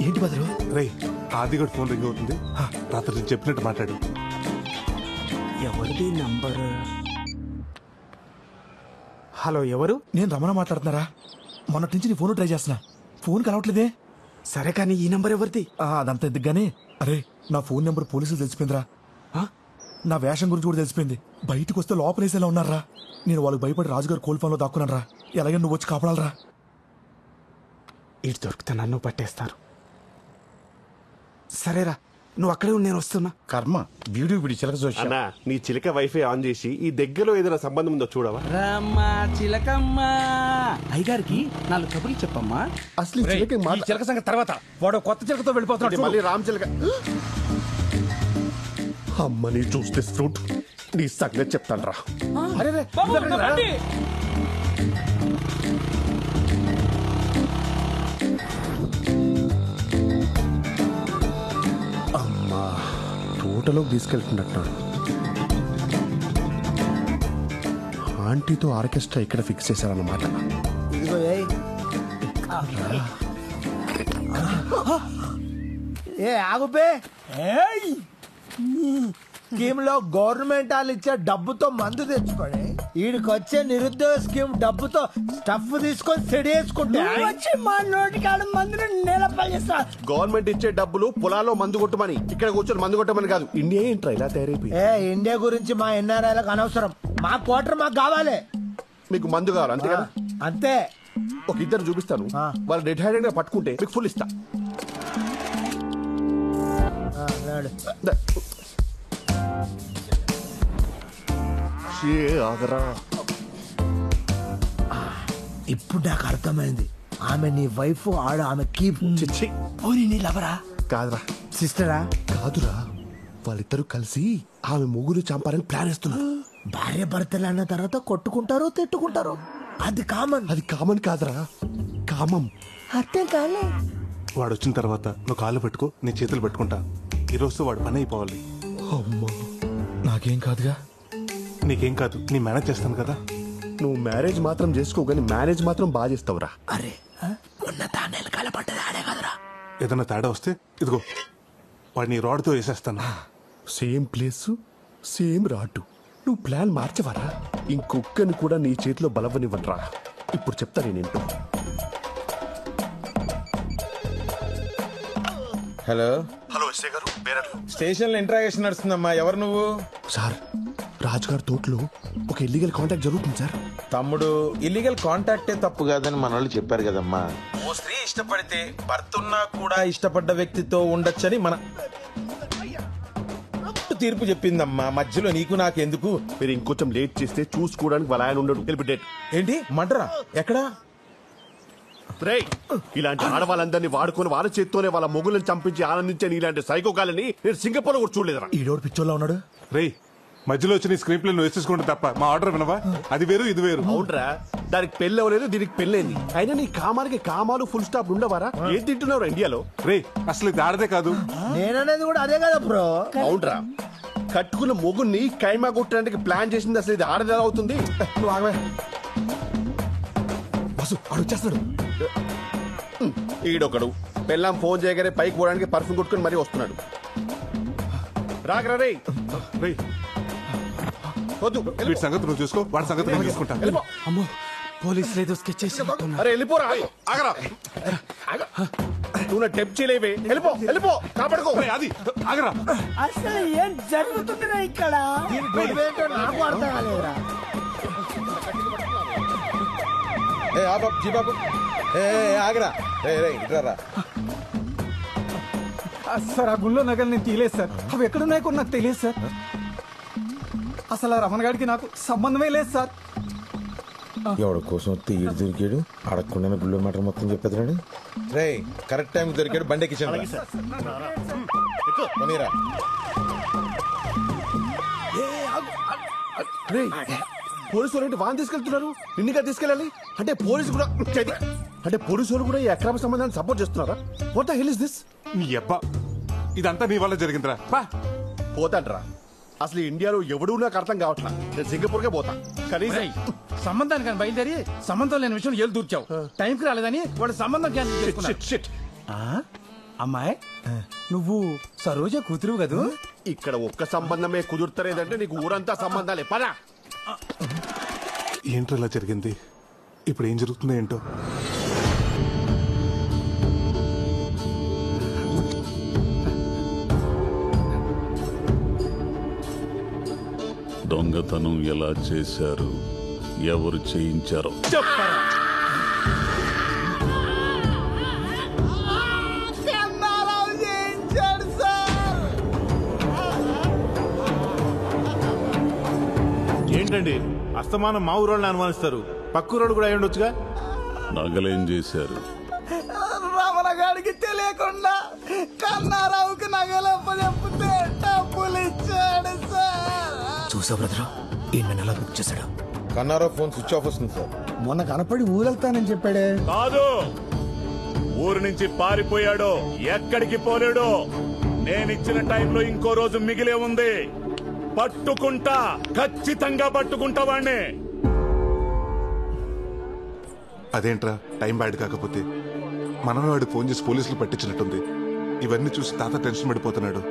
ఏంటి బదులు? రే ఆది కూడా ఫోన్ రింగ్ అవుతుంది, రాత్రి నేను చెప్పినట్టు మాట్లాడు. ఎవరిది నంబర్? హలో, ఎవరు? నేను రమణ మాట్లాడుతున్నారా? మొన్నటి నుంచి నీ ఫోన్ ట్రై చేస్తున్నా, ఫోన్ కలవట్లేదే. సరే కానీ ఈ నంబర్ ఎవరిది? అదంతా ఎందుకు గానీ, అరే నా ఫోన్ నెంబర్ పోలీసులు తెలిసిపోయిందిరా. నా వేషం గురించి కూడా తెలిసిపోయింది. బయటకు వస్తే లోపలేసేలా ఉన్నారా. నేను వాళ్ళకి భయపడి రాజుగారు కోల్ఫాన్లో దాక్కున్నాను రా. ఎలాగైనా నువ్వు వచ్చి కాపాడాలరా. ఇటు దొరికితే నన్ను పట్టేస్తారు. సరేరా, నువ్వు అక్కడే ఉండి నేను వస్తున్నా. కర్మ వీడియో వీడి చిలక చూసి అన్నా, నీ చిలక వైఫై ఆన్ చేసి ఈ దగ్గరలో ఏదైనా సంబంధం ఉందో చూడవా? రమ్మా చిలకమ్మా, అయ్యగారికి 4 కబుర్లు చెప్పమ్మా. అసలు ఈ చిలక సంగతి తర్వాత, వాడు కొత్త చిలకతో వెళ్ళిపోతున్నాడు. మళ్ళీ రామ్ చిలక. అమ్మని చూస్తే ఫ్రూట్ నీ సంగతి చెప్తాను రా. అమ్మా, తోటలోకి తీసుకెళ్తున్నట్టున్నాడు. ఆంటీతో ఆర్కెస్ట్రా ఇక్కడ ఫిక్స్ చేశారన్నమాట. ఏ ఆగుపే, స్కీమ్ లో గవర్నమెంట్ వాళ్ళు ఇచ్చే డబ్బుతో మందు తెచ్చుకోండి. వీడికి వచ్చే నిరుద్యోగ స్కీమ్ డబ్బుతో స్టఫ్ తీసుకొని సెడి వేసుకుంటే వచ్చి మా నోటికాడ మందుని నిలపల్లిస్తా. గవర్నమెంట్ ఇచ్చే డబ్బులు పొలాల్లో మందు కొట్టమని, ఇక్కడ కూర్చొని మందు కొట్టమని కాదు. ఇండియా ఏంట్రా ఇలా తయారైపోయి? ఇండియా గురించి మా ఎన్ఆర్ఐలకు అనవసరం. మా క్వార్టర్ మాకు కావాలి. మీకు మందు కావాలి అంతే కదా? అంతే. ఒక ఇద్దరు చూపిస్తాను, వాళ్ళు డెడ్ హ్యాండెడ్ గా పట్టుకుంటే మీకు ఫుల్ ఇస్తా. ఇప్పుడు నాకు అర్థమైంది. ఆమె నీ వైఫ్, ఆడ ఆమె కీప్. పోనీ నీ లవరా? కాదురా. సిస్టరా? కాదురా, వాళ్ళిద్దరూ కలిసి ఆమె ముగ్గురు చంపాలని ప్లాన్ వేస్తున్నారు. భార్య భర్తలు అన్న తర్వాత కొట్టుకుంటారు, తిట్టుకుంటారు. అది కామన్. అది కామన్ కాదురా, కామం. అర్థం కాలే. వాడు వచ్చిన తర్వాత నువ్వు కాళ్ళు పెట్టుకో, నీ చేతులు పెట్టుకుంటా. ఈరోజు వాడు పని అయిపోవాలి. అమ్మా, నాకేం కాదుగా. నీకేం కాదు, నీ మేనేజ్ చేస్తాను కదా. నువ్వు మ్యారేజ్ మాత్రం చేసుకో, కానీ మేనేజ్ మాత్రం బాగా చేస్తావురా. అరే ఉన్న తానేలు కలపడ్డది ఆడే కదరా. ఏదన్నా తేడా వస్తే ఇదిగో వాడిని రాడ్తో వేసేస్తాను. Same place, same rod. నువ్వు ప్లాన్ మార్చవరా? ఇంకొక్కని కూడా నీ చేతిలో బలవనివ్వనరా. ఇప్పుడు చెప్తా నేనేంటో. హలో హలో ఎస్ఐ గారు, స్టేషన్ లో ఇంట్రాగేషన్ నడుస్తుందమ్మా. ఎవరు నువ్వు? సార్, రాజుగారి తోటలో ఒక ఇల్లీగల్ కాంటాక్ట్ జరుగుతుంది సార్. తమ్ముడు, ఇల్లీగల్ కాంటాక్టే తప్పు కాదని మన వాళ్ళు చెప్పారు కదమ్మా. ఓ స్త్రీ ఇష్టపడితే భర్త ఉన్నా కూడా ఇష్టపడ్డ వ్యక్తితో ఉండొచ్చని మన తీర్పు చెప్పిందమ్మా. మధ్యలో నీకు నాకెందుకు? మీరు ఇంకొంచెం లేట్ చేస్తే చూసుకోవడానికి వాళ్ళ ఆయన ఉండడు. వెళ్ళిపోయి ఏంటి మంటరా? ఎక్కడా? ఇలాంటి ఆడవాళ్ళందరినీ వాడుకొని వాళ్ళ చేత్తోనే వాళ్ళ మొగులను చంపించి ఆనందించే ఇలాంటి సైకోకాలని నేను సింగపూర్ లో కూడా చూడలేదురా. ఈడోడు పిచ్చోళ్ళ ఉన్నాడు. రే, మధ్యలో వచ్చి నీ స్క్రీన్ ప్లే నువ్వు వేసేసుకుంటే తప్ప మా ఆర్డర్ వినవా? అది వేరు, ఇది వేరు. అవునరా, దానికి పెళ్ళి అవ్వలేదు, దీనికి పెళ్ళైంది. అయినా నీ కామానికి కామాలు ఫుల్ స్టాప్ ఉండవారా? ఏం తింటున్నావు ఇండియాలో? రే, అసలు ఇది ఆడదే కాదు. నేననేది కూడా అదే కదా బ్రో. అవునరా, కట్టుకున్న మొగుని కైమా కొట్టడానికి ప్లాన్ చేసింది. అసలు ఇది ఆడది ఎలా అవుతుంది? నువ్వు ఆగవే. బస్సు వాడు వచ్చేస్తాడు. ఈడొకడు పెళ్ళాం ఫోన్ చేయగానే పైకి పోవడానికి పర్ఫ్యూమ్ కొట్టుకుని మరీ వస్తున్నాడు. రాగరా రే. రే, వద్దు, వీడి సంగతి నువ్వు చూసుకో, వాడి సంగతి నేను చూసుకుంటా. వెళ్ళిపో. అమ్మో, పోలీసులు ఏదో స్కెచ్ చేసి అరే వెళ్ళిపోరా. ఆగరా. నువ్వు నా టెప్ చేయలేవే. వెళ్ళిపో, వెళ్ళిపో, కాపాడుకో. అది ఆగరా. అసలు ఏం జరుగుతుందిరా ఇక్కడ? నాకు అర్థం కాలేదురా. బాబు ఆగరా. ఇట్రా. సార్, ఆ గుళ్ళో నగలు నేను తీయలేదు సార్. అవి ఎక్కడున్నాయో కూడా నాకు తెలియదు సార్. అసలు ఆ రమణ గారికి నాకు సంబంధమే లేదు సార్. ఎవడి కోసం వస్తే ఈడు దొరికాడు, అడగకుండా గుళ్ళో మాట మొత్తం చెప్పేదాడు. రే, కరెక్ట్ టైం దొరికాడు. బండి ఎక్కించాను. పోలీసు వాళ్ళు వాన్ తీసుకెళ్తున్నారు, నిన్నగా తీసుకెళ్ళాలి అంటే పోలీసు కూడా అంటే పోలీసు వాళ్ళు కూడా ఈ అక్రమ సంబంధాన్ని సపోర్ట్ చేస్తున్నారా? What the hell is this? నీ అబ్బా, ఇదంతా నీ వల్ల జరిగిందిరా. పోతాంట్రా. అసలు ఇండియాలో ఎవడూ నాకు అర్థం కావట్లా. నేను సింగపూర్కే పోతా. కనీసం సంబంధానికి బయలుదేరి సంబంధం లేని విషయం ఏళ్ళు దూర్చావు. టైంకి రాలేదని వాడు సంబంధం క్యాన్సిల్ చేసుకున్నాడు. అమ్మాయి నువ్వు సరోజ కూతురు కదూ? ఇక్కడ ఒక్క సంబంధమే కుదురుతలేదంటే నీకు ఊరంతా సంబంధాలే పదా. ఏంటో ఇలా జరిగింది, ఇప్పుడు ఏం జరుగుతుందో ఏంటో. దొంగతనం ఎలా చేశారు, ఎవరు చేయించారో ఏంటండి అస్తమానం మా ఊరోళ్ళని అనుమానిస్తారు, పక్కూరోళ్ళు కూడా అయి ఉండొచ్చుగా. నగలేం చేశారు? రమణ గారికి తెలియకుండా కన్నారావుకి నగలప్పచెప్పితే డబ్బులు ఇచ్చాడు సార్. చూసా బ్రదరా, ఈ నెల బుక్ చేశాడు. కన్నారావు ఫోన్ స్విచ్ ఆఫ్ వస్తుంది సార్. మొన్న కనపడి ఊరెళ్తానని చెప్పాడే. కాదు, ఊరు నుంచి పారిపోయాడో, ఎక్కడికి పోలేడో. నేనిచ్చిన టైంలో ఇంకో రోజు మిగిలే ఉంది. పట్టుకుంటా, ఖచ్చితంగా పట్టుకుంటా వాణ్ణి. అదేంట్రా టైం బ్యాడ్ కాకపోతే? మనమే వాడికి ఫోన్ చేసి పోలీసులు పట్టించినట్టుంది. ఇవన్నీ చూసి తాత టెన్షన్ పడిపోతున్నాడు.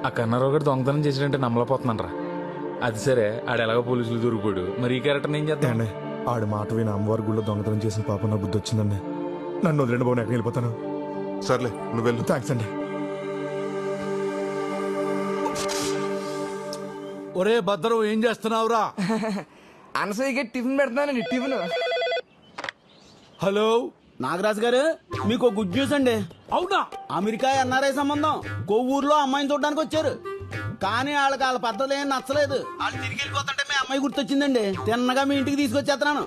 ఆ కన్నారావు గారు దొంగతనం చేసినట్టే నమ్మలేకపోతున్నాను రా. అది సరే, ఆడు ఎలాగో పోలీసులు దొరికిపోయాడు, మరి ఈ క్యారెక్టర్ ఏం చేద్దాం? ఆడి మాట విని అమ్మవారి గుళ్ళో దొంగతనం చేసిన పాప నా బుద్ధి వచ్చిందండి. నన్ను వదిలేండి బాబు, ఎక్కడికి వెళ్ళిపోతాను. సర్లే నువ్వు వెళ్ళు. థ్యాంక్స్ అండి. ఒరే భద్రం, ఏం చేస్తున్నావురా? అనసూయకి టిఫిన్ పెడుతున్నానండి. టిఫిన్. హలో నాగరాజు గారు, మీకు గుడ్ న్యూస్ అండి. అవునా? అమెరికా ఎన్ఆర్ఐ సంబంధం కొవ్వూరులో అమ్మాయిని చూడడానికి వచ్చారు. కానీ వాళ్ళ పద్ధతులు ఏం నచ్చలేదు. వాళ్ళు తిరిగి వెళ్ళిపోతుంటే మీ అమ్మాయి గుర్తొచ్చిందండి. తిన్నగా మీ ఇంటికి తీసుకొచ్చేస్తున్నాను.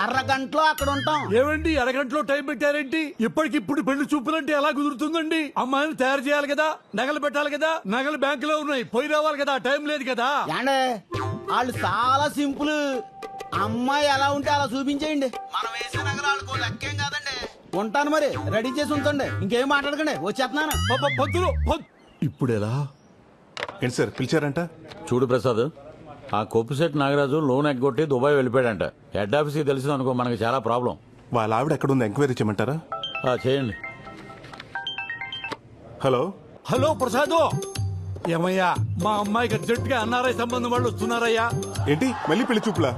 అరగంటలో అక్కడ ఉంటాం. ఏమండి అరగంటలో టైం పెట్టారేంటి? ఇప్పటికిప్పుడు పెళ్లి చూపులంటే ఎలా కుదురుతుందండి? అమ్మాయిని తయారు చేయాలి కదా, నగలు పెట్టాలి కదా, నగలు బ్యాంకులో ఉన్నాయి, పోయి రావాలి కదా, టైం లేదు కదా. ఏండే వాళ్ళు చాలా సింపుల్. అమ్మాయి ఎలా ఉంటే అలా చూపించేయండి. మనం వేసే నగలు వాళ్ళకు లెక్కేం కాదండి. ఉంటాను మరి, రెడీ చేసి ఉంచండి. ఇంకేం మాట్లాడకండి, వచ్చేస్తున్నాను. పంతులు ఇప్పుడు ఎలా? ఏంటి సార్ పిలిచారంట? చూడు ప్రసాద్, ఆ కొప్పుశెట్టి నాగరాజు లోన్ ఎగ్గొట్టి దుబాయ్ వెళ్ళిపోయాడంట. హెడ్ ఆఫీస్కి తెలిసింది అనుకో, మనకి చాలా ప్రాబ్లం. వాళ్ళ ఆవిడ ఎక్కడుంది ఎంక్వైరీ చేయమంటారా? చేయండి. హలో హలో ప్రసాద్, ఏమయ్యా మా అమ్మాయికి అర్జెంటుగా ఎన్ఆర్ఐ సంబంధం వాళ్ళు వస్తున్నారయ్యా. ఏంటి మళ్ళీ పెళ్లి చూపులా?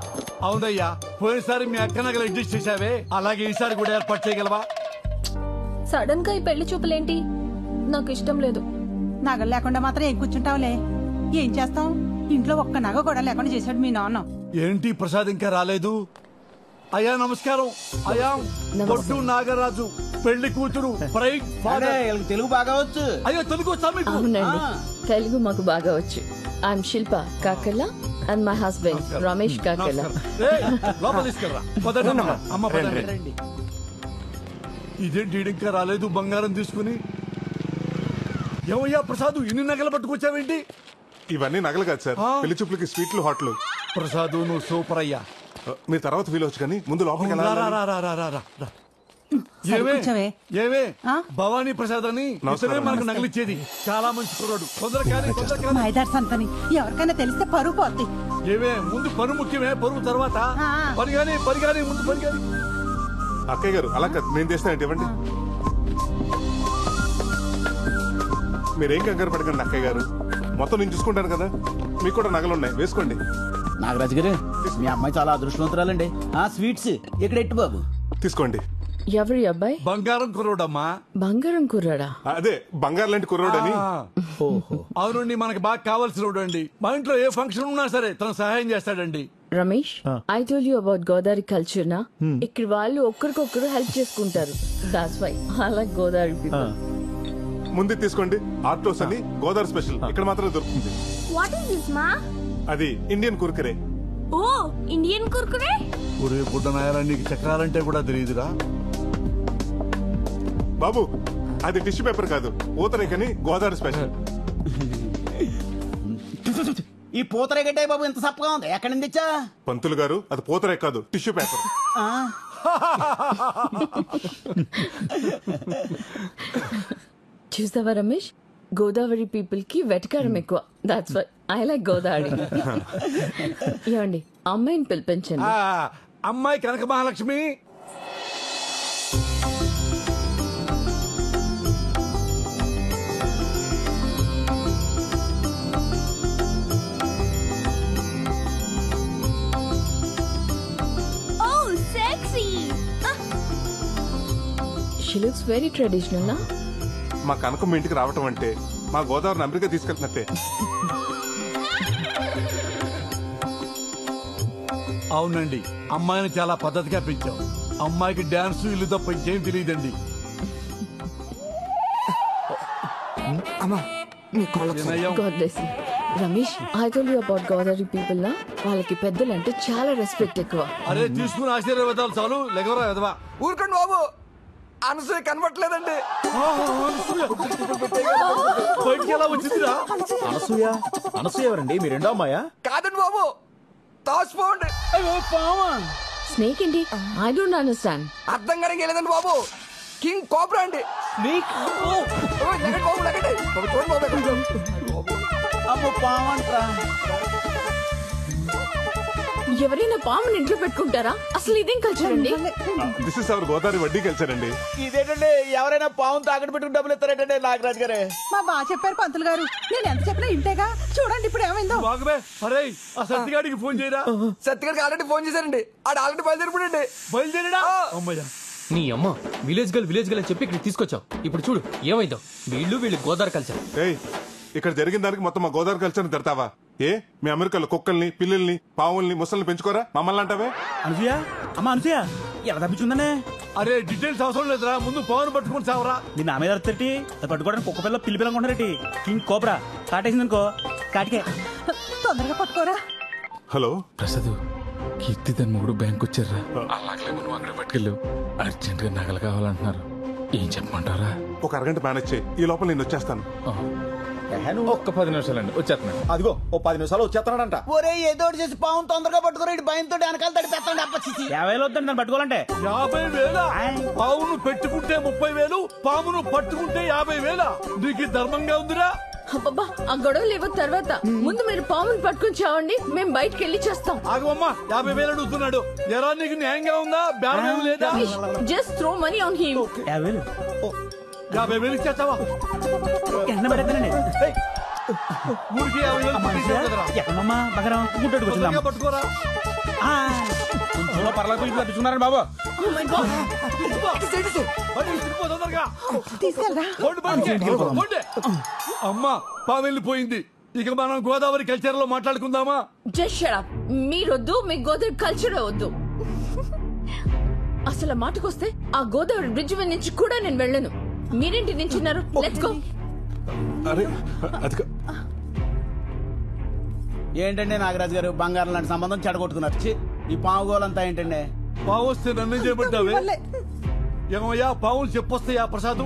అవునయ్యా, పోయినసారి మీ అక్క నగలు అడ్జస్ట్ చేసావే, అలాగే ఈసారి కూడా ఏర్పాటు చేయగలవా? సడన్ గా ఈ పెళ్లి చూపులేంటి? నాకు ఇష్టం లేదు. నగలు లేకుండా మాత్రం ఏం కూర్చుంటావులే. ఏం చేస్తాం, ఇంట్లో ఒక్క నగ కూడా లేకుండా చేశాడు మీ నాన్న. ఏంటి ప్రసాద్ ఇంకా రాలేదు? అయ్యా నమస్కారం. అయ్యా బొట్టు నాగరాజు, పెళ్లి కూతురు, ప్రైడ్ ఫాదర్. తెలుగు బాగా వచ్చు. అయ్యో తెలుగు వచ్చా మీకు? అవునండి, తెలుగు మాకు బాగా వచ్చు. I'm Shilpa Kakarla and my husband Ramesh Kakarla. లోపల తీసుకెళ్ళరా. పదండి అమ్మ, పదండి. ఇదేంటి ఇంకా రాలేదు బంగారం తీసుకుని? ఏమయ్యా ప్రసాద్, ఇన్ని నగలు పట్టుకొచ్చావేంటి? ఇవన్నీ నగలు కాదు సార్, పెళ్లి చూపులకి స్వీట్లు హాట్లు. ప్రసాద్ నువ్వు సూపర్ అయ్యా. మీరు తర్వాత ఫీల్ అవచ్చు కానీ ముందు లోపలికి ఏమే భవానీ ప్రసాద్ అని ఇతనే మనకు నగలిచ్చేది. చాలా మంచి కుర్రాడు. మైదార్ సంతని ఎవరికైనా తెలిస్తే పరుగు పోద్ది. ఏమే ముందు పరు ముఖ్యమే, పరుగు తర్వాత పరిగాని ముందు పరిగాని. అక్కయ్య గారు అలా కాదు, నేను చేస్తానంటే ఇవ్వండి. మీరేం కంగారు పడకండి అక్కయ్య గారు, మొత్తం నేను చూసుకుంటాను కదా. మీకు కూడా నగలున్నాయి, వేసుకోండి. నాగరాజు గారు, మీ అమ్మాయి చాలా అదృష్టవంతురాలండి. స్వీట్స్ ఇక్కడ ఎట్టు బాబు తీసుకోండి. ఎవరి అబ్బాయి? బంగారం కుర్రోడమ్మా. బంగారం కుర్రాడా? అదే బంగారు లాంటి కుర్రోడని. అవునండి, మనకు బాగా కావాల్సిన అండి. మా ఇంట్లో ఏ ఫంక్షన్ ఉన్నా సరే తను సహాయం చేస్తాడండి. Ramesh, I told you about Godavari culture నా. ఇక్కడ వాళ్ళు ఒక్కరికొక్కరు హెల్ప్ చేసుకుంటారు. That's why I like Godavari people. ముందు తీసుకోండి. ఆర్టోస్ అని గోదావరి స్పెషల్, ఇక్కడ మాత్రమే దొరుకుతుంది. వాట్ ఇస్ దిస్ మా? అది ఇండియన్ కుర్కురే. ఓ, ఇండియన్ కుర్కురే. ఒరే బుడ్డ నాయరా, నీకు చక్రాలంటే కూడా తెలియదురా బాబు. అది టిష్యూ పేపర్ కాదు, పూతరేకని గోదావరి స్పెషల్. ఈ పూతరేగట్టే బాబు ఎంత సప్పగా ఉంది, ఎక్కడి నుంచి తెచ్చా? పంతులు గారు, అది పూతరేక కాదు, టిష్యూ పేపర్. చూసావా రమేష్, గోదావరి పీపుల్ కి వెటకారం ఎక్కువ. That's why I like Godavari. ఏమండి, అమ్మాయిని పిలిపించండి. అమ్మాయి Kanaka Mahalakshmi. She looks very traditional నా. మా కనకం మీ ఇంటికి రావటం అంటే మా గోదావరిని అమెరికా తీసుకెళ్తున్నట్టే. అవునండి, అమ్మాయిని చాలా పద్ధతిగా పెంచాం. అమ్మాయికి డాన్స్ ఇల్లు తప్ప ఇంకేం తెలియదండి. God bless you. Ramesh, I told you about Godavari people నా. వాళ్ళకి పెద్దలంటే చాలా రెస్పెక్ట్ ఎక్కువ. అరే తీసుకుని ఆశీర్వాదాలు చాలు, లెగవరా ఎదవా. ఊరుకోండి బాబు, అనసూయ కనబట్లేదండి. బయటికి ఎలా వచ్చిందిరా? అనసూయ ఎవరండి? మీ రెండో అమ్మాయా? కాదండి బాబు, తాసిపోండి. స్నేక్ ఏంటి? I don't understand. అర్థం కానీ లేదండి బాబు, కింగ్ కోబ్రా అండి. బాబు లెగండి. చూడండి బాబు ఎక్కడ. అమ్మో పావంట్రా. ఎవరైనా పాముని ఇంట్లో పెట్టుకుంటారా? అసలు ఇదేం కల్చర్ అండి? దిస్ ఇస్ అవర్ గోదావరి వడ్డీ కల్చర్ అండి. ఇదేంటండి, ఎవరైనా పావును తాకట్టు పెట్టుకుని డబ్బులు ఇస్తారేంటండి నాగరాజు గారే? మా బాగా చెప్పారు పంతులు గారు, నేను ఎంత చెప్పినా ఇంటేగా. చూడండి ఇప్పుడు ఏమైందో. బాగబే, అరే ఆ సత్తిగాడికి ఫోన్ చేయరా. సత్తిగారికి ఆల్రెడీ ఫోన్ చేశారండి, ఆడు ఆల్రెడీ బయలుదేరిపోయండి. బయలుదేరడా? అమ్మయ్యా. నీ అమ్మ విలేజ్ గర్ల్ అని చెప్పి ఇక్కడ తీసుకొచ్చావు. ఇప్పుడు చూడు ఏమైందో. వీళ్ళు గోదావరి కల్చర్. ఏయ్, ఇక్కడ జరిగిన దానికి మొత్తం మా గోదావరి కల్చర్ తిడతావా? ఏ మీ అమెరికాలో కుక్కల్ని, పిల్లల్ని, పావుల్ని, ముసల్ని పెంచుకోరా? మమ్మల్ని అంటావే? అనసూయ, అమ్మ అనసూయ ఎలా తప్పించుందనే? అరే డీటెయిల్స్ అవసరం లేదురా, ముందు పవన్ పట్టుకుని చావరా. నీ నా మీద అర్థటి అది పట్టుకోవడానికి కుక్క పిల్ల పిల్లి పిల్లనుకుంటారటి. King cobra కాటేసిందనుకో, కాటికే. తొందరగా పట్టుకోరా. హలో ప్రసాద్, కీర్తి తన మూడు బ్యాంక్ వచ్చారా? అలాగే నువ్వు అక్కడ పట్టుకెళ్ళావు. అర్జెంట్ గా నగలు కావాలంటున్నారు. ఏం చెప్పమంటారా? ఒక అరగంట మేనేజ్ చేయి, ఈ లోపల నేను వచ్చేస్తాను. ఒక్క 10 నిమిషాలండి, వచ్చేస్తున్నాను. అదిగో ఓ 10 నిమిషాలు వచ్చేస్తున్నాడంట. ఒరే ఏదో చేసి పావును తొందరగా పట్టుకోరా, ఇటు భయంతో వెనకాల తడి పెట్టండి. అప్పచ్చి 50,000 వద్దండి దాన్ని పట్టుకోవాలంటే. 50,000? పావును పెట్టుకుంటే 30,000, పామును పట్టుకుంటే 50,000. నీకు ధర్మంగా ఉందిరా? అబ్బబ్బా, ఆ గొడవలు లేవు తర్వాత. ముందు మీరు పాముని పట్టుకుని చావండి, మేము బయటకు వెళ్ళి చేస్తాం. ఆగమ్మా, 50,000 అడుగుతున్నాడు. ఎరా నీకు న్యాయంగా ఉందా? బేరం లేదా? Just throw money on him. 50,000 ఇచ్చేస్తావా? ఎండ పడతానండి. ఊరికి 50,000 ఎక్కడమ్మా బగరం గుడ్డెట్టుకొచ్చిందా? పట్టుకోరా. కొంచెం పర్లేదు తప్పించుకున్నారండి బాబు. అమ్మా పాము వెళ్ళిపోయింది. ఇక మనం గోదావరి కల్చర్ లో మాట్లాడుకుందామా? Just shut up. మీరొద్దు, మీ గోదావరి కల్చర్ వద్దు. అసలు మాటకొస్తే ఆ గోదావరి బ్రిడ్జ్ మీద నుంచి కూడా నేను వెళ్ళను. మీరేంటి నించున్నారు? Let's go. అరే అది ఏంటండి నాగరాజు గారు, బంగారం లాంటి సంబంధం చెడగొట్టుకున్నారు. ఈ పావు గోలంతా ఏంటండి? పావు వస్తే నన్ను చేయబడ్డావే. ఏమయ్యా, పావులు చెప్పొస్తాయా ప్రసాద్?